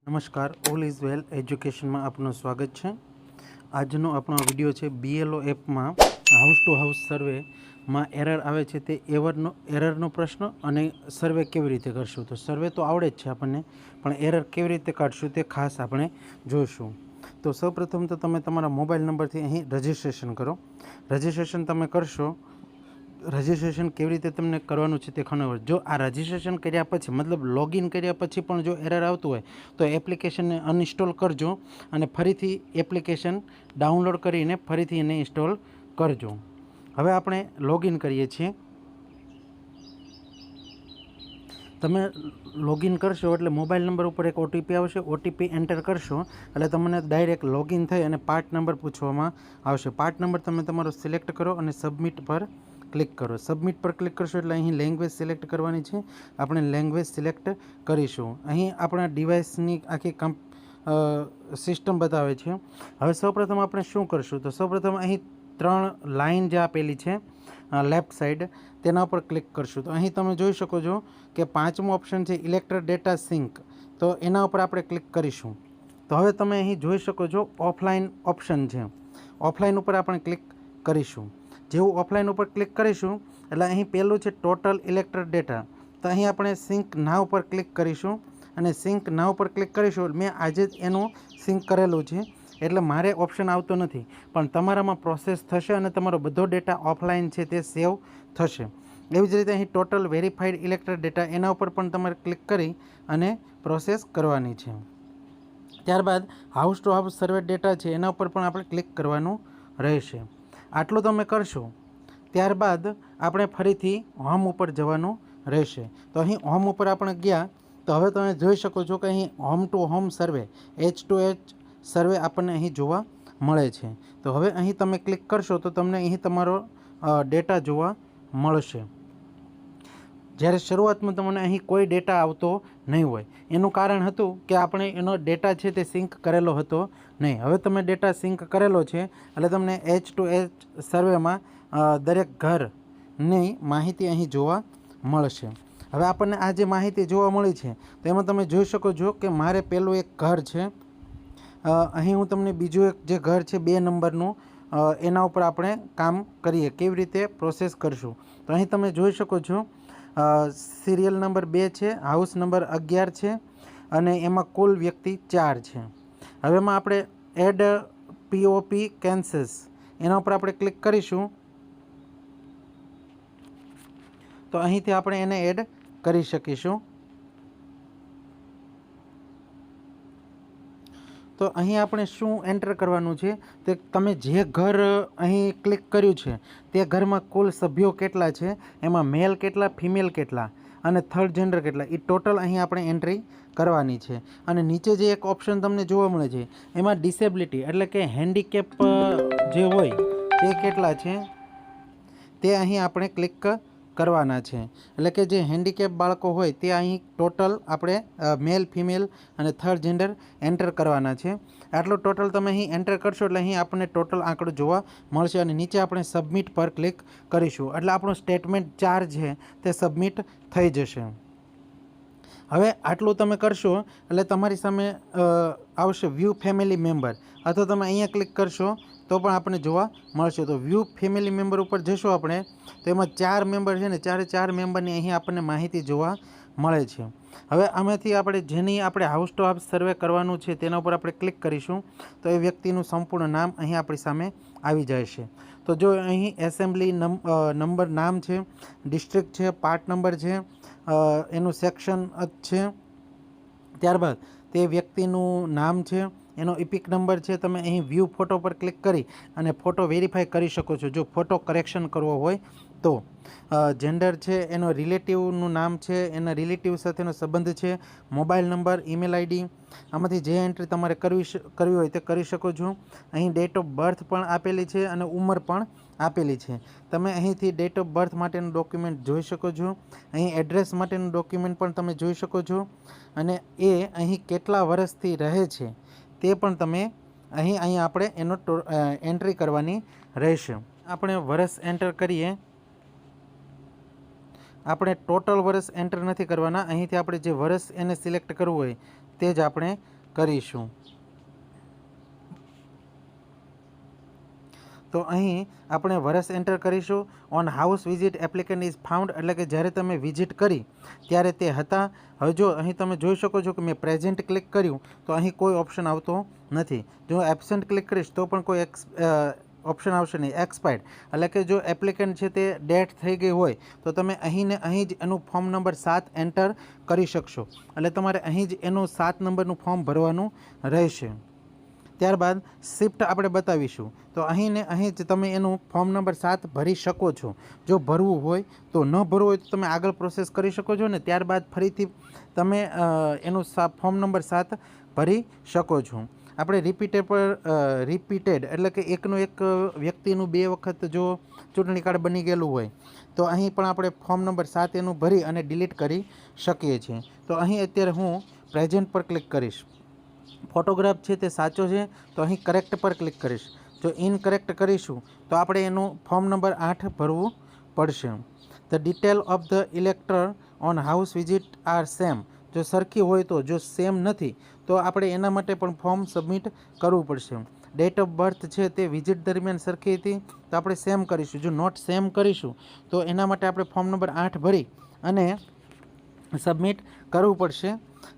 નમસ્કાર, all is well એજ્યુકેશનમાં આપનું સ્વાગત છે. આજનો આપણો વિડીયો છે BLO એપમાં હાઉસ ટુ હાઉસ સર્વેમાં એરર આવે છે તે એરરનો પ્રશ્ન અને સર્વે કેવી રીતે કરશું. તો સર્વે તો આવડે જ છે આપણને, પણ એરર કેવી રીતે કાઢશું તે ખાસ આપણે જોઈશું. તો સૌપ્રથમ તો તમે તમારા મોબાઈલ નંબરથી અહીં રજિસ્ટ્રેશન કરો. રજિસ્ટ્રેશન તમે કરશો, રજિસ્ટ્રેશન કેવી રીતે તમને કરવાનું છે તે ખબર. જો આ રજિસ્ટ્રેશન કર્યા પછી મતલબ લોગિન કર્યા પછી પણ જો એરર આવતું હોય તો એપ્લિકેશનને અનઇન્સ્ટોલ કરજો અને ફરીથી એપ્લિકેશન ડાઉનલોડ કરીને ફરીથી એને ઇન્સ્ટોલ કરજો. હવે આપણે લોગિન કરીએ છીએ. તમે લોગિન કરશો એટલે મોબાઈલ નંબર ઉપર એક OTP આવશે. OTP એન્ટર કરશો એટલે તમને ડાયરેક્ટ લોગિન થઈ અને પાર્ટ નંબર પૂછવામાં આવશે. પાર્ટ નંબર તમે તમારો સિલેક્ટ કરો અને સબમિટ પર ક્લિક કરો. સબમિટ પર ક્લિક કરશો એટલે અહીં લેંગ્વેજ સિલેક્ટ કરવાની છે. આપણે લેંગ્વેજ સિલેક્ટ કરીશું. અહીં આપણા ડિવાઇસની આખી સિસ્ટમ બતાવે છે. હવે સૌપ્રથમ આપણે શું કરશું, તો સૌપ્રથમ અહીં 3 લાઇન જે આપેલી છે લેફ્ટ સાઈડ તેના ઉપર ક્લિક કરશું. તો અહીં તમે જોઈ શકો છો કે 5મો ઓપ્શન છે ઇલેક્ટ્રિક ડેટા સિંક. તો એના ઉપર આપણે ક્લિક કરીશું. તો હવે તમે અહીં જોઈ શકો છો ઓફલાઈન ઓપ્શન છે. ઓફલાઈન ઉપર આપણે ક્લિક કરીશું. જેવું ઓફલાઈન ઉપર ક્લિક કરીશું એટલે અહીં પહેલું છે ટોટલ ઇલેક્ટ્રિક ડેટા. તો અહીં આપણે સિંક નાવ ઉપર ક્લિક કરીશું અને સિંક નાવ ઉપર ક્લિક કરીશું. મેં આજે જ એનું સિંક કરેલું છે એટલે મારે ઓપ્શન આવતો નથી, પણ તમારામાં પ્રોસેસ થશે અને તમારો બધો ડેટા ઓફલાઈન છે તે સેવ થશે. એવી જ રીતે અહીં ટોટલ વેરીફાઈડ ઇલેક્ટ્રિક ડેટા એના ઉપર પણ તમારે ક્લિક કરી અને પ્રોસેસ કરવાની છે. ત્યારબાદ house to house survey data છે એના ઉપર પણ આપણે ક્લિક કરવાનું રહેશે. આટલું તમે કરશો ત્યારબાદ આપણે ફરીથી હોમ ઉપર જવાનું રહેશે. તો અહીં હોમ ઉપર આપણે ગયા તો હવે તમે જોઈ શકો છો કે અહીં home to home survey H2H સર્વે આપણને અહીં જોવા મળે છે. તો હવે અહીં તમે ક્લિક કરશો તો તમને અહીં તમારો ડેટા જોવા મળશે. જ્યારે શરૂઆતમાં તમને અહીં કોઈ ડેટા આવતો નહીં હોય. એનું કારણ હતું કે આપણે એનો ડેટા છે તે સિંક કરેલો હતો નહીં. હવે તમે ડેટા સિંક કરેલો છે એટલે તમને H2H સર્વેમાં દરેક ઘરની માહિતી અહીં જોવા મળશે. હવે આપણને આ જે માહિતી જોવા મળી છે તો એમાં તમે જોઈ શકો છો કે મારે પહેલું એક ઘર છે. અહીં હું તમને બીજું એક જે ઘર છે 2 નંબરનું એના ઉપર આપણે કામ કરીએ, કેવી રીતે પ્રોસેસ કરશું. તો અહીં તમે જોઈ શકો છો સિરિયલ નંબર 2 છે, હાઉસ નંબર 11 છે અને એમાં કુલ વ્યક્તિ 4 છે. હવે એમાં આપણે એડ POP કેન્સસ એના ઉપર આપણે ક્લિક કરીશું તો અહીંથી આપણે એને એડ કરી શકીશું. તો અહીં આપણે શું એન્ટર કરવાનું છે તે તમે જે ઘર અહીં ક્લિક કર્યું છે તે ઘરમાં કુલ સભ્યો કેટલા છે, એમાં મેલ કેટલા, ફિમેલ કેટલા અને થર્ડ જેન્ડર કેટલા, એ ટોટલ અહીં આપણે એન્ટ્રી કરવાની છે. અને નીચે જે એક ઓપ્શન તમને જોવા મળે છે એમાં ડિસેબિલિટી એટલે કે હેન્ડીકેપ જે હોય તે કેટલા છે તે અહીં આપણે ક્લિક કરવાના છે. એટલે કે જે હેન્ડીકેપ બાળકો હોય તે અહીં ટોટલ આપણે મેલ, ફિમેલ અને થર્ડ જેન્ડર એન્ટર કરવાના છે. આટલું ટોટલ તમે અહીં એન્ટર કરશો એટલે અહીં આપણને ટોટલ આંકડો જોવા મળશે અને નીચે આપણે સબમિટ પર ક્લિક કરીશું એટલે આપણું સ્ટેટમેન્ટ 4 છે તે સબમિટ થઈ જશે. હવે આટલું તમે કરશો એટલે તમારી સામે આવશે વ્યૂ ફેમિલી મેમ્બર, અથવા તમે અહીંયા ક્લિક કરશો તો પણ આપણને જોવા મળશે. તો વ્યૂ ફેમિલી મેમ્બર ઉપર જશો આપણે તો એમાં 4 મેમ્બર છે ને 4 મેમ્બરની અહીં આપણને માહિતી જોવા મળે છે. હવે આમાંથી આપણે જેની આપણે હાઉસ ટુ હાઉસ સર્વે કરવાનું છે તેના ઉપર આપણે ક્લિક કરીશું તો એ વ્યક્તિનું સંપૂર્ણ નામ અહીં આપણી સામે આવી જાય છે. તો જો અહીં એસેમ્બલી નંબર નામ છે, ડિસ્ટ્રિક્ટ છે, પાર્ટ નંબર છે, એનું સેક્શન છે, ત્યારબાદ તે વ્યક્તિનું નામ છે, એનો ઇપિક નંબર છે. તમે અહીં વ્યૂ ફોટો પર ક્લિક કરી અને ફોટો વેરીફાઈ કરી શકો છો જો ફોટો કરેક્શન કરવો હોય તો. જેન્ડર છે, એનો રિલેટિવનું નામ છે, એના રિલેટિવ સાથેનો સંબંધ છે, મોબાઈલ નંબર, ઈમેલ આઈડી, આમાંથી જે એન્ટ્રી તમારે કરવી હોય તે કરી શકો છો. અહીં ડેટ ઓફ બર્થ પણ આપેલી છે અને ઉંમર પણ આપેલી છે. તમે અહીંથી ડેટ ઓફ બર્થ માટેનું ડોક્યુમેન્ટ જોઈ શકો છો. અહીં એડ્રેસ માટેનું ડોક્યુમેન્ટ પણ તમે જોઈ શકો છો અને એ અહીં કેટલા વર્ષથી રહે છે તે પણ તમે અહીં આપણે એનો એન્ટ્રી કરવાની રહેશે. આપણે વર્ષ એન્ટર કરીએ. આપણે ટોટલ વર્ષ એન્ટર નથી કરવાના, અહીંથી આપણે જે વર્ષ એને સિલેક્ટ કરવું હોય તે જ આપણે કરીશું. તો અહીં આપણે વર્ષ એન્ટર કરીશું. On house visit applicant is found, એટલે કે જ્યારે તમે વિઝિટ કરી ત્યારે તે હતા. હવે જો અહીં તમે જોઈ શકો છો કે મેં પ્રેઝન્ટ ક્લિક કર્યું તો અહીં કોઈ ઓપ્શન આવતો નથી. જો એબસન્ટ ક્લિક કરીશ તો પણ કોઈ ઓપ્શન આવશે નહીં. એક્સપાયર્ડ એટલે કે જો એપ્લિકન્ટ છે તે ડેટ થઈ ગઈ હોય તો તમે અહીં ને અહીં જ એનું ફોર્મ નંબર 7 એન્ટર કરી શકશો. એટલે તમારે અહીં જ એનું 7 નંબરનું ફોર્મ ભરવાનું રહેશે. ત્યારબાદ શિફ્ટ આપણે બતાવીશું. તો અહીં ને અહીં જ તમે એનું ફોર્મ નંબર 7 ભરી શકો છો. જો ભરવું હોય તો, ન ભરવું હોય તો તમે આગળ પ્રોસેસ કરી શકો છો ને ત્યારબાદ ફરીથી તમે એનું ફોર્મ નંબર 7 ભરી શકો છો. આપણે રિપીટેડ એટલે કે એકનું એક વ્યક્તિનું 2 વખત જો ચૂંટણી કાર્ડ બની ગયેલું હોય તો અહીં પણ આપણે ફોર્મ નંબર 7 એનું ભરી અને ડિલીટ કરી શકીએ છીએ. તો અહીં અત્યારે હું પ્રેઝન્ટ પર ક્લિક કરીશ. ફોટોગ્રાફ છે તે સાચો છે તો અહીં કરેક્ટ પર ક્લિક કરીશ. જો ઇનકરેક્ટ કરીશું તો આપણે એનું ફોર્મ નંબર 8 ભરવું પડશે. The detail of the elector on house visit are same, જો સરખી હોય તો, જો સેમ નથી તો આપણે એના માટે પણ ફોર્મ સબમિટ કરવું પડશે. ડેટ ઓફ બર્થ છે તે વિઝિટ દરમિયાન સરખી હતી તો આપણે સેમ કરીશું. જો નોટ સેમ કરીશું તો એના માટે આપણે ફોર્મ નંબર 8 ભરી અને સબમિટ કરવું પડશે.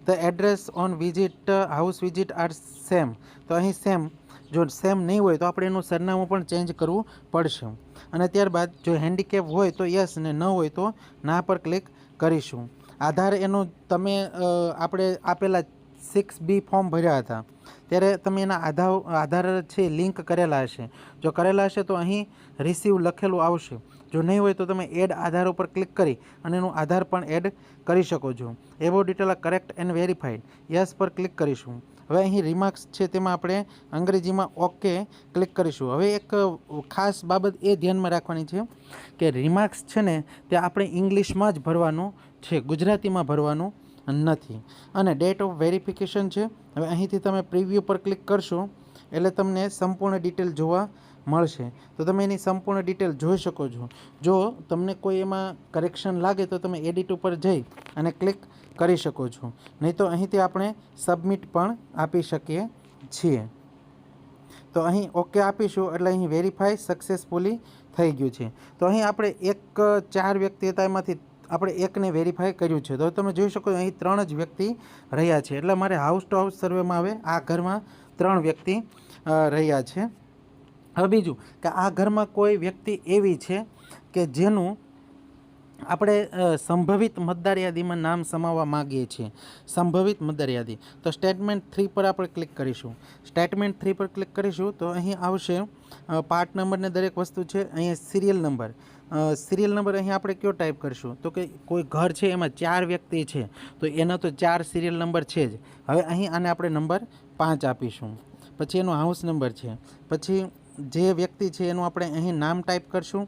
The address on visit house visit are same, તો અહીં સેમ, જો સેમ નહીં હોય તો આપણે એનું સરનામું પણ ચેન્જ કરવું પડશે. અને ત્યારબાદ જો હેન્ડીકેપ હોય તો યસ ને ન હોય તો ના પર ક્લિક કરીશું. આધાર એનું તમે આપણે આપેલા 6B ફોર્મ ભર્યા હતા ત્યારે તમે એના આધાર છે લિંક કરેલા હશે. જો કરેલા હશે તો અહીં રિસીવ લખેલું આવશે. જો નહીં હોય તો તમે એડ આધાર ઉપર ક્લિક કરી અને એનું આધાર પણ એડ કરી શકો છો. એવો detail are correct and verified, yes પર ક્લિક કરીશું. હવે અહીં રિમાર્ક્સ છે તેમાં આપણે અંગ્રેજીમાં ઓકે ક્લિક કરીશું. હવે એક ખાસ બાબત એ ધ્યાનમાં રાખવાની છે કે રિમાર્ક્સ છે ને તે આપણે ઇંગ્લિશમાં જ ભરવાનું છે, ગુજરાતીમાં ભરવાનું નથી. અને ડેટ ઓફ વેરિફિકેશન છે. હવે અહીંથી તમે પ્રિવ્યૂ પર ક્લિક કરશો એટલે તમને સંપૂર્ણ ડિટેલ જોવા મળશે. તો તમે એની સંપૂર્ણ ડિટેલ જોઈ શકો છો. જો તમને કોઈ એમાં કરેક્શન લાગે તો તમે એડિટ ઉપર જઈ અને ક્લિક કરી શકો છો. નહીં તો અહીંથી આપણે સબમિટ પણ આપી શકીએ છીએ. તો અહીં ઓકે આપીશું એટલે અહીં વેરીફાઈ સક્સેસફુલી થઈ ગયું છે. તો અહીં આપણે 4 વ્યક્તિ હતા એમાંથી આપણે એકને વેરીફાઈ કર્યું છે. તો તમે જોઈ શકો અહીં 3 જ વ્યક્તિ રહ્યા છે. એટલે મારે હાઉસ ટુ હાઉસ સર્વેમાં આવે આ ઘરમાં 3 વ્યક્તિ રહ્યા છે. હવે બીજું કે આ ઘરમાં કોઈ વ્યક્તિ એવી છે કે જેનું આપણે સંભવિત મતદાર યાદીમાં નામ સમાવવા માગીએ છીએ. સંભવિત મતદાર યાદી, તો સ્ટેટમેન્ટ 3 પર આપણે ક્લિક કરીશું. સ્ટેટમેન્ટ 3 પર ક્લિક કરીશું તો અહીં આવશે પાર્ટ નંબરને દરેક વસ્તુ છે. અહીં સિરિયલ નંબર, સિરિયલ નંબર અહીં આપણે કયો ટાઈપ કરીશું તો કે કોઈ ઘર છે એમાં 4 વ્યક્તિ છે તો એના તો 4 સિરિયલ નંબર છે જ. હવે અહીં આને આપણે નંબર 5 આપીશું. પછી એનો હાઉસ નંબર છે. પછી જે વ્યક્તિ છે એનું આપણે અહીં નામ ટાઈપ કરશું.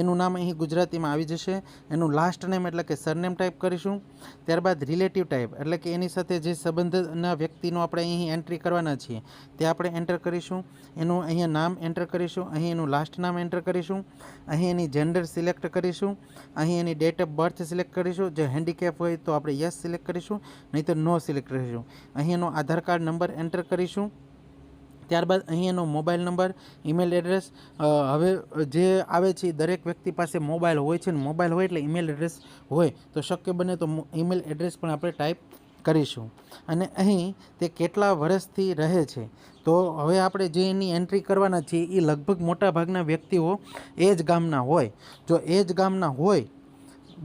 એનું નામ અહીં ગુજરાતીમાં આવી જશે. એનું લાસ્ટ નેમ એટલે કે સરનેમ ટાઈપ કરીશું. ત્યારબાદ રિલેટિવ ટાઈપ એટલે કે એની સાથે જે સંબંધના વ્યક્તિનો આપણે અહીં એન્ટ્રી કરવાના છીએ તે આપણે એન્ટર કરીશું. એનું અહીંયા નામ એન્ટર કરીશું. અહીં એનું લાસ્ટ નામ એન્ટર કરીશું. અહીં એની જેન્ડર સિલેક્ટ કરીશું. અહીં એની ડેટ ઓફ બર્થ સિલેક્ટ કરીશું. જો હેન્ડીકેપ હોય તો આપણે યસ સિલેક્ટ કરીશું, નહીં તો નો સિલેક્ટ કરીશું. અહીં એનો આધાર કાર્ડ નંબર એન્ટર કરીશું. ત્યારબાદ અહીં એનો મોબાઈલ નંબર, ઈમેલ એડ્રેસ. હવે જે આવે છે દરેક વ્યક્તિ પાસે મોબાઈલ હોય છે ને, મોબાઈલ હોય એટલે ઈમેલ એડ્રેસ હોય તો શક્ય બને તો ઈમેલ એડ્રેસ પણ આપણે ટાઈપ કરીશું. અને અહીં તે કેટલા વર્ષથી રહે છે તો હવે આપણે જે એની એન્ટ્રી કરવાના છીએ એ લગભગ મોટા ભાગના વ્યક્તિઓ એ જ ગામના હોય. જો એ જ ગામના હોય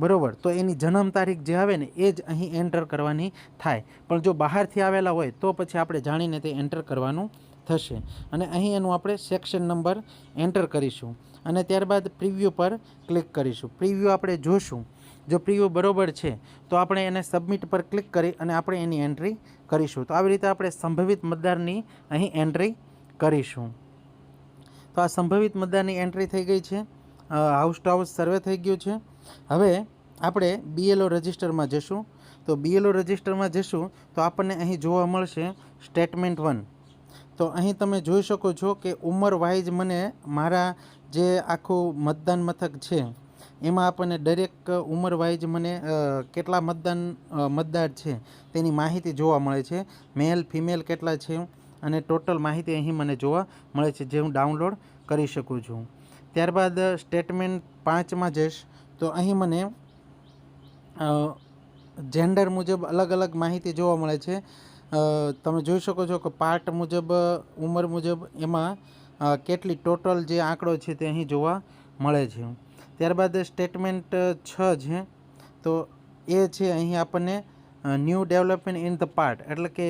બરાબર તો એની જન્મ તારીખ જે આવે ને એ જ અહીં એન્ટર કરવાની થાય. પણ જો બહારથી આવેલા હોય તો પછી આપણે જાણીને તે એન્ટર કરવાનું થશે. અને અહીં એનું આપણે સેક્શન નંબર એન્ટર કરીશું અને ત્યારબાદ પ્રિવ્યૂ પર ક્લિક કરીશું. પ્રિવ્યૂ આપણે જોશું. જો પ્રિવ્યૂ બરોબર છે તો આપણે એને સબમિટ પર ક્લિક કરી અને આપણે એની એન્ટ્રી કરીશું. તો આવી રીતે આપણે સંભવિત મતદારની અહીં એન્ટ્રી કરીશું. તો આ સંભવિત મતદારની એન્ટ્રી થઈ ગઈ છે. હાઉસ ટુ હાઉસ સર્વે થઈ ગયું છે. હવે આપણે BLO રજિસ્ટરમાં જશું. તો BLO રજિસ્ટરમાં જશું તો આપણને અહીં જોવા મળશે સ્ટેટમેન્ટ 1. તો અહીં તમે જોઈ શકો છો કે ઉંમર વાઇઝ મને મારા જે આખું મતદાન મથક છે એમાં આપણને દરેક ઉંમર વાઇઝ મને કેટલા મતદાર છે તેની માહિતી જોવા મળે છે, મેલ ફિમેલ કેટલા છે અને ટોટલ માહિતી અહીં મને જોવા મળે છે, જે હું ડાઉનલોડ કરી શકું છું. ત્યારબાદ સ્ટેટમેન્ટ 5માં જઈશ તો અહીં મને જેન્ડર મુજબ અલગ અલગ માહિતી જોવા મળે છે. તમે જોઈ શકો છો કે પાર્ટ મુજબ ઉંમર મુજબ એમાં કેટલી ટોટલ જે આંકડો છે તે અહીં જોવા મળે છે. ત્યારબાદ સ્ટેટમેન્ટ 6 છે તો એ છે અહીં આપણને new development in the part, એટલે કે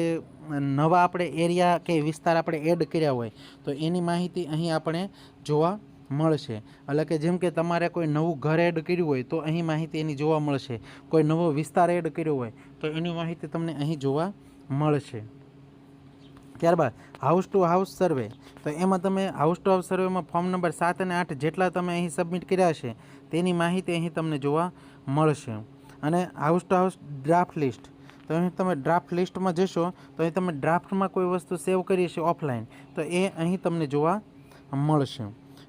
નવા આપણે એરિયા કે વિસ્તાર આપણે એડ કર્યા હોય તો એની માહિતી અહીં આપણે જોવા મળશે. એટલે કે જેમ કે તમારે કોઈ નવું ઘર એડ કર્યું હોય તો અહીં માહિતી એની જોવા મળશે, કોઈ નવો વિસ્તાર એડ કર્યો હોય તો એની માહિતી તમને અહીં જોવા મળશે. ત્યારબાદ હાઉસ ટુ હાઉસ સર્વે, તો એમાં તમે હાઉસ ટુ હાઉસ સર્વેમાં ફોર્મ નંબર 7 અને 8 જેટલા તમે અહીં સબમિટ કર્યા છે તેની માહિતી અહીં તમને જોવા મળશે. અને house to house draft list, તો અહીં તમે ડ્રાફ્ટ લિસ્ટમાં જશો તો અહીં તમે ડ્રાફ્ટમાં કોઈ વસ્તુ સેવ કરી છે ઓફલાઈન તો એ અહીં તમને જોવા મળશે.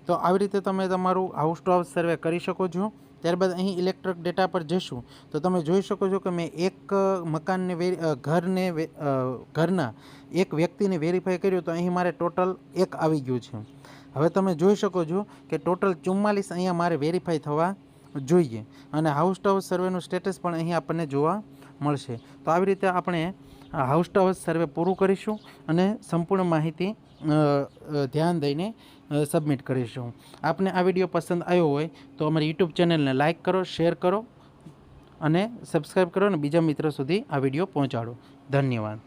તો આવી રીતે તમે તમારું હાઉસ ટુ હાઉસ સર્વે કરી શકો છો. ત્યારબાદ અહીં ઇલેક્ટ્રિક ડેટા પર જશું તો તમે જોઈ શકો છો કે મેં એક મકાનને ઘરના એક વ્યક્તિને વેરીફાઈ કર્યું તો અહીં મારે ટોટલ 1 આવી ગયું છે. હવે તમે જોઈ શકો છો કે ટોટલ 44 અહીંયા મારે વેરીફાઈ થવા જોઈએ અને હાઉસ ટુ હાઉસ સર્વેનું સ્ટેટસ પણ અહીં આપણને જોવા મળશે. તો આવી રીતે આપણે હાઉસ ટુ હાઉસ સર્વે પૂરું કરીશું અને સંપૂર્ણ માહિતી ધ્યાન દઈને સબમિટ કરીશું. આપને આ વિડીયો પસંદ આવ્યો હોય તો અમારી યુટ્યુબ ચેનલને લાઇક કરો, શેર કરો અને સબસ્ક્રાઈબ કરો અને બીજા મિત્રો સુધી આ વિડીયો પહોંચાડો. ધન્યવાદ.